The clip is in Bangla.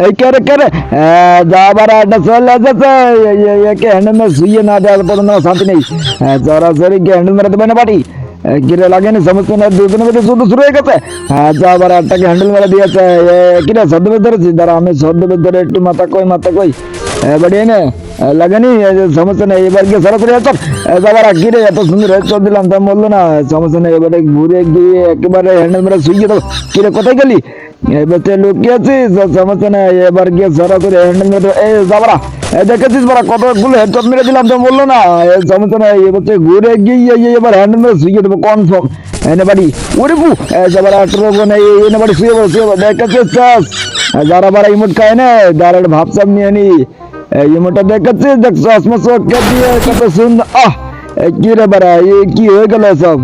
এই কে রে যা আবার একটা চলে যাচ্ছে একে হ্যান্ডেল মেরে শুয়ে না দেওয়ার পর্যন্ত আমার শান্তি নেই। সরাসরি কি হ্যান্ডেল মেরে দেবে না বাড়ি? কিরে লাগেনি সমস্যা না, দুজনের মধ্যে শুধু শুরু হয়ে গেছে। যা আবার একটাকে হ্যান্ডেল মেরে দিয়েছে। কিরে ছদ্মবেশ ধরেছি, দাঁড়া আমি ছদ্মবেশ ধরে একটু মাথা কই বাড়ি এনে লাগেনি, সমস্যা নেই। এবার গিয়ে সরাসরি হেডশট। আবার কিরে এত সুন্দর হেডশট দিলাম তা বললো না, সমস্যা নেই। এবারে ঘুরে গিয়ে একেবারে হ্যান্ডেল মেরে শুয়ে দেবো। কিরে কোথায় গেলি? এবার লুকিয়ে আছিস, সমস্যা নেই। এবার গিয়ে সরাসরি হ্যান্ডেল মেরে যাবারা দেখেছিস বড়া কতগুলো হেডশট মেরে দিলাম তো বললো না, সমস্যা নেই। এবার ঘুরে গিয়ে এবার হ্যান্ডেল মেরে শুয়ে দেবো কনফার্ম। এনে বাড়ি ওরে বু যাবার আটরবো না, এনে বাড়ি শুয়ে বলো দেখেছিস চাষ যারা বারা ইমোট খায় না, যারা ভাবসাব নিয়ে নি ইমোটটা দেখাচ্ছিস দেখ চশমা চোখ দিয়ে কত সুন্দর। কি রে বারা কি হয়ে গেল সব?